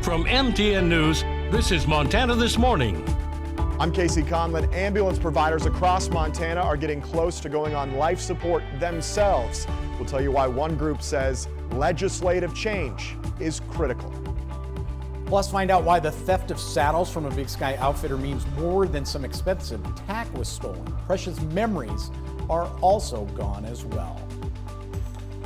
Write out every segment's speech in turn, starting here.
From MTN News, this is Montana This Morning. I'm Casey Conlon. Ambulance providers across Montana are getting close to going on life support themselves. We'll tell you why one group says legislative change is critical. Plus, find out why the theft of saddles from a Big Sky Outfitter means more than some expensive tack was stolen. Precious memories are also gone as well.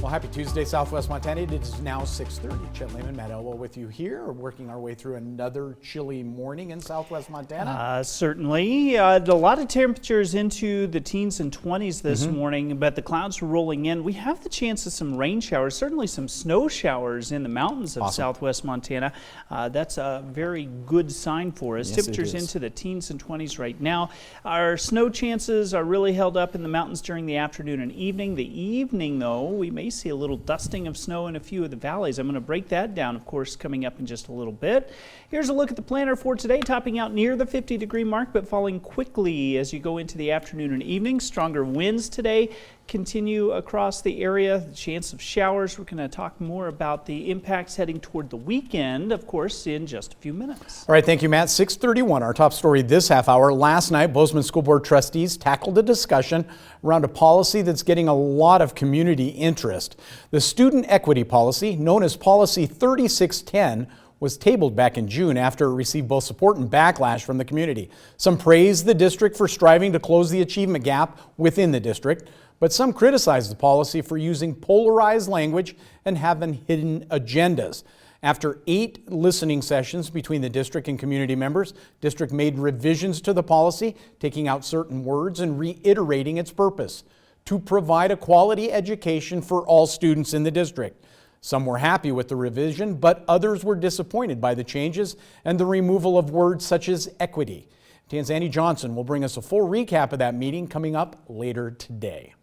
Well, happy Tuesday, Southwest Montana. It is now 6:30. Chet Lehman, Matt Elwell with you here, working our way through another chilly morning in Southwest Montana. Certainly. A lot of temperatures into the teens and 20s this morning, but the clouds are rolling in. We have the chance of some rain showers, certainly some snow showers in the mountains of Southwest Montana. That's a very good sign for us. Yes, temperatures into the teens and 20s right now. Our snow chances are really held up in the mountains during the afternoon and evening. The evening, though, we may see a little dusting of snow in a few of the valleys. I'm going to break that down, of course, coming up in just a little bit. Here's a look at the planner for today, topping out near the 50-degree mark, but falling quickly as you go into the afternoon and evening. Stronger winds today continue across the area. The chance of showers. We're going to talk more about the impacts heading toward the weekend, of course, in just a few minutes. All right, thank you, Matt. 6:31, our top story this half hour. Last night, Bozeman School Board trustees tackled a discussion around a policy that's getting a lot of community interest. The student equity policy, known as Policy 3610, was tabled back in June after it received both support and backlash from the community. Some praised the district for striving to close the achievement gap within the district, but some criticized the policy for using polarized language and having hidden agendas. After 8 listening sessions between the district and community members, district made revisions to the policy, taking out certain words and reiterating its purpose: to provide a quality education for all students in the district. Some were happy with the revision, but others were disappointed by the changes and the removal of words such as equity. Tanzani Johnson will bring us a full recap of that meeting coming up later today.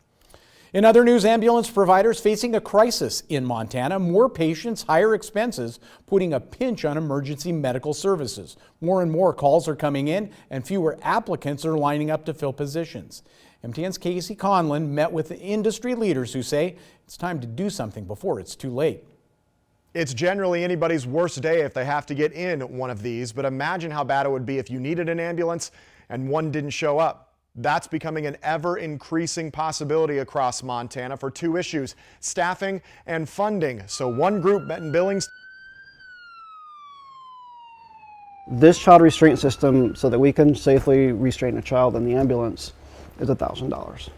In other news, ambulance providers facing a crisis in Montana. More patients, higher expenses, putting a pinch on emergency medical services. More and more calls are coming in, and fewer applicants are lining up to fill positions. MTN's Casey Conlon met with the industry leaders who say it's time to do something before it's too late. It's generally anybody's worst day if they have to get in one of these, but imagine how bad it would be if you needed an ambulance and one didn't show up. That's becoming an ever-increasing possibility across Montana for 2 issues: staffing and funding. So one group met in Billings. This child restraint system, so that we can safely restrain a child in the ambulance, is $1,000.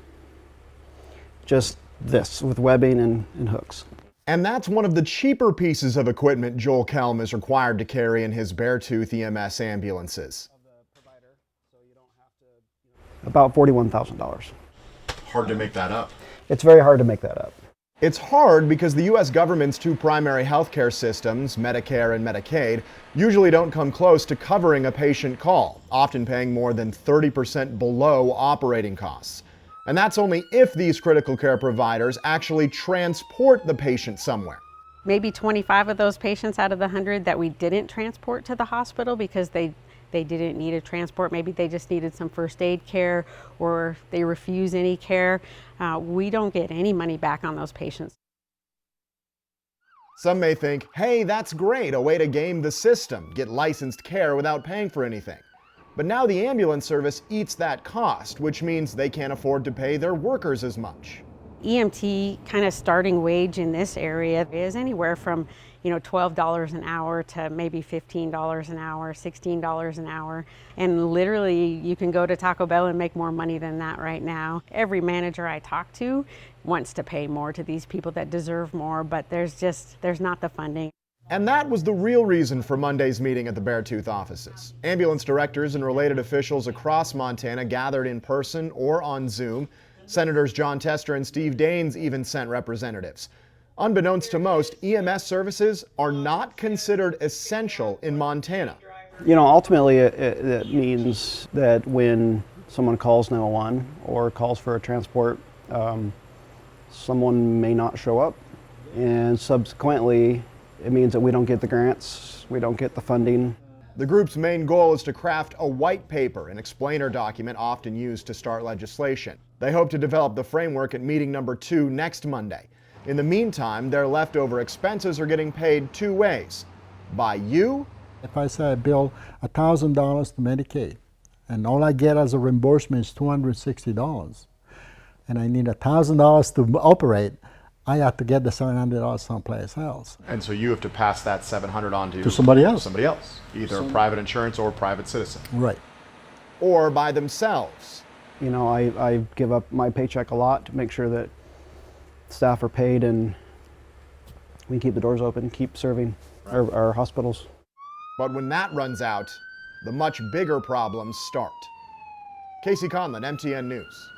Just this, with webbing and hooks. And that's one of the cheaper pieces of equipment Joel Kelm is required to carry in his Beartooth EMS ambulances. About $41,000. Hard to make that up. It's very hard to make that up. It's hard because the U.S. government's 2 primary healthcare systems, Medicare and Medicaid, usually don't come close to covering a patient call, often paying more than 30% below operating costs. And that's only if these critical care providers actually transport the patient somewhere. Maybe 25 of those patients out of the 100 that we didn't transport to the hospital because they didn't need a transport. Maybe they just needed some first aid care, or they refuse any care. We don't get any money back on those patients. Some may think, hey, that's great, a way to game the system, get licensed care without paying for anything. But now the ambulance service eats that cost, which means they can't afford to pay their workers as much. EMT kind of starting wage in this area is anywhere from $12 an hour to maybe $15 an hour, $16 an hour. And literally you can go to Taco Bell and make more money than that right now. Every manager I talk to wants to pay more to these people that deserve more, but there's not the funding. And that was the real reason for Monday's meeting at the Beartooth offices. Ambulance directors and related officials across Montana gathered in person or on Zoom. Senators Jon Tester and Steve Daines even sent representatives. Unbeknownst to most, EMS services are not considered essential in Montana. Ultimately it means that when someone calls 911 or calls for a transport, someone may not show up, and subsequently it means that we don't get the grants, we don't get the funding. The group's main goal is to craft a white paper, an explainer document often used to start legislation. They hope to develop the framework at meeting number 2 next Monday. In the meantime, their leftover expenses are getting paid 2 ways: by you. If I say I bill $1,000 to Medicaid, and all I get as a reimbursement is $260, and I need $1,000 to operate, I have to get the $700 someplace else. And so you have to pass that $700 on To somebody else. Somebody else, either a private insurance or a private citizen. Right. Or by themselves. You know, I give up my paycheck a lot to make sure that staff are paid and we keep the doors open, keep serving our hospitals. But when that runs out, the much bigger problems start. Casey Conlon, MTN News.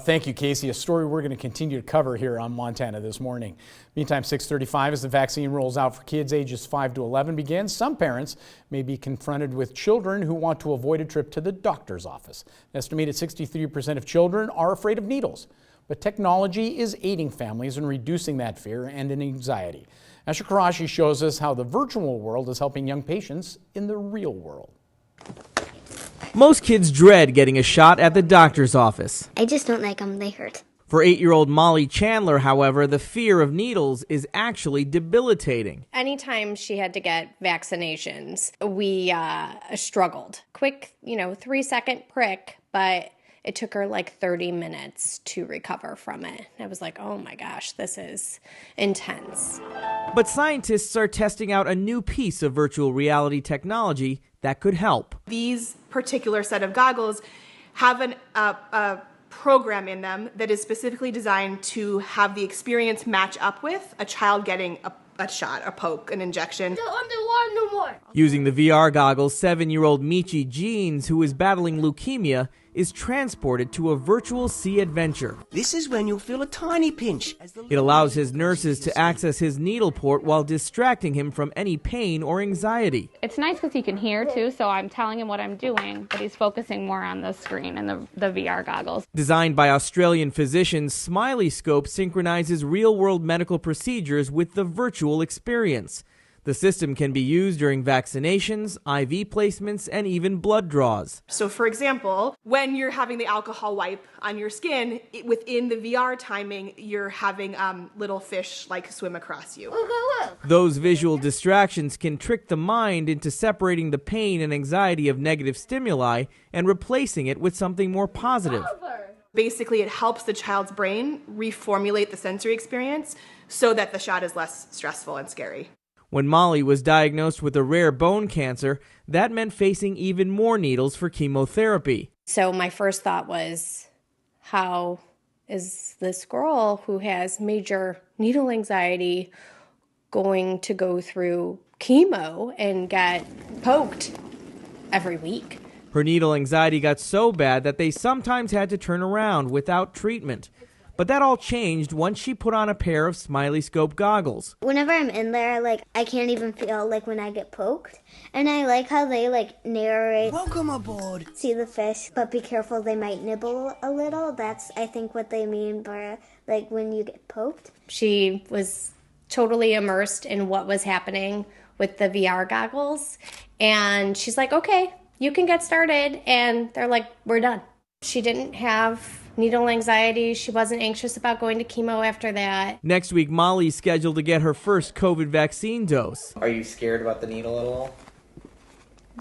Thank you, Casey. A story we're going to continue to cover here on Montana This Morning. Meantime, 6:35 as the vaccine rolls out for kids ages 5 to 11 begins, some parents may be confronted with children who want to avoid a trip to the doctor's office. An estimated 63% of children are afraid of needles, but technology is aiding families in reducing that fear and anxiety. Asher Karashi shows us how the virtual world is helping young patients in the real world. Most kids dread getting a shot at the doctor's office. I just don't like them, they hurt. For 8-year-old Molly Chandler, however, the fear of needles is actually debilitating. Anytime she had to get vaccinations, we struggled. Quick, 3-second prick, but it took her like 30 minutes to recover from it. I was like, oh my gosh, this is intense. But scientists are testing out a new piece of virtual reality technology that could help. These particular set of goggles have a program in them that is specifically designed to have the experience match up with a child getting a shot, a poke, an injection. No more. Using the VR goggles, 7-year-old Michi Jeans, who is battling leukemia, is transported to a virtual sea adventure. This is when you'll feel a tiny pinch. It allows his nurses to access his needle port while distracting him from any pain or anxiety. It's nice because he can hear too, so I'm telling him what I'm doing, but he's focusing more on the screen and the VR goggles. Designed by Australian physicians, Smiley Scope synchronizes real-world medical procedures with the virtual experience. The system can be used during vaccinations, IV placements, and even blood draws. So for example, when you're having the alcohol wipe on your skin, within the VR timing, you're having little fish like swim across you. Those visual distractions can trick the mind into separating the pain and anxiety of negative stimuli and replacing it with something more positive. Basically, it helps the child's brain reformulate the sensory experience so that the shot is less stressful and scary. When Molly was diagnosed with a rare bone cancer, that meant facing even more needles for chemotherapy. So my first thought was, how is this girl who has major needle anxiety going to go through chemo and get poked every week? Her needle anxiety got so bad that they sometimes had to turn around without treatment. But that all changed once she put on a pair of Smiley Scope goggles. Whenever I'm in there, I can't even feel when I get poked. And I like how they narrate. Welcome aboard. See the fish, but be careful, they might nibble a little. That's, I think, what they mean by when you get poked. She was totally immersed in what was happening with the VR goggles. And she's like, okay, you can get started. And they're like, we're done. She didn't have needle anxiety. She wasn't anxious about going to chemo after that. Next week, Molly's scheduled to get her first COVID vaccine dose. Are you scared about the needle at all?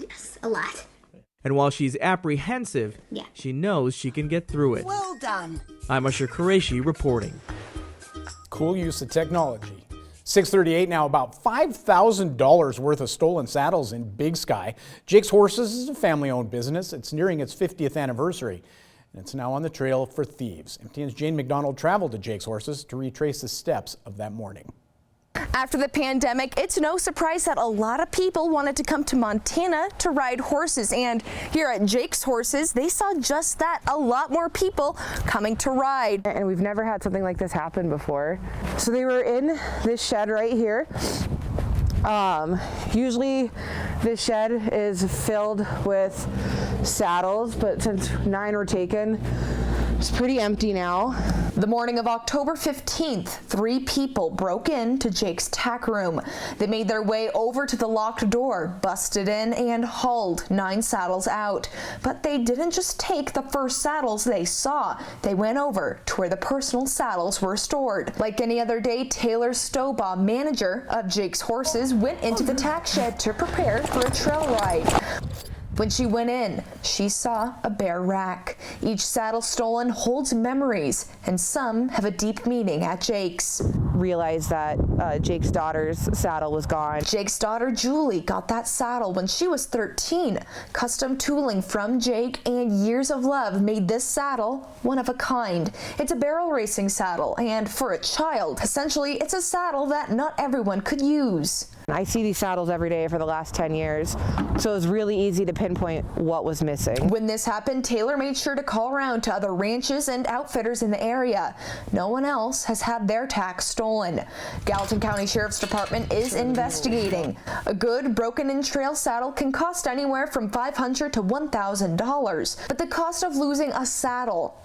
Yes, a lot. And while she's apprehensive, she knows she can get through it. Well done. I'm Asher Qureshi reporting. Cool use of technology. 6:38 now, about $5,000 worth of stolen saddles in Big Sky. Jake's Horses is a family-owned business. It's nearing its 50th anniversary, and it's now on the trail for thieves. MTN's Jane McDonald traveled to Jake's Horses to retrace the steps of that morning. After the pandemic, it's no surprise that a lot of people wanted to come to Montana to ride horses. And here at Jake's Horses, they saw just that, a lot more people coming to ride. And we've never had something like this happen before. So they were in this shed right here. Usually this shed is filled with saddles, but since 9 were taken, it's pretty empty now. The morning of October 15th, 3 people broke into Jake's tack room. They made their way over to the locked door, busted in, and hauled 9 saddles out. But they didn't just take the first saddles they saw. They went over to where the personal saddles were stored. Like any other day, Taylor Stobaugh, manager of Jake's Horses, went into the tack shed to prepare for a trail ride. When she went in, she saw a bare rack. Each saddle stolen holds memories, and some have a deep meaning at Jake's. Realized that Jake's daughter's saddle was gone. Jake's daughter Julie got that saddle when she was 13. Custom tooling from Jake and years of love made this saddle one of a kind. It's a barrel racing saddle, and for a child, essentially it's a saddle that not everyone could use. I see these saddles every day for the last 10 years, so it was really easy to pinpoint what was missing. When this happened, Taylor made sure to call around to other ranches and outfitters in the area. No one else has had their tack stolen. Gallatin County Sheriff's Department is investigating. A good broken-in trail saddle can cost anywhere from $500 to $1,000. But the cost of losing a saddle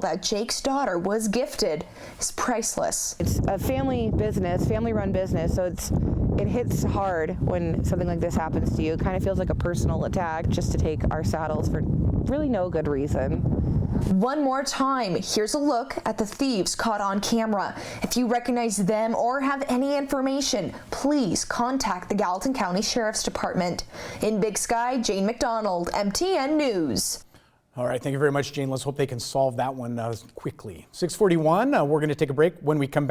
that Jake's daughter was gifted, is priceless. It's a family business, family-run business, so it hits hard when something like this happens to you. It kind of feels like a personal attack just to take our saddles for really no good reason. One more time, here's a look at the thieves caught on camera. If you recognize them or have any information, please contact the Gallatin County Sheriff's Department. In Big Sky, Jane McDonald, MTN News. All right, thank you very much, Jane. Let's hope they can solve that one quickly. 6:41, we're going to take a break. When we come back,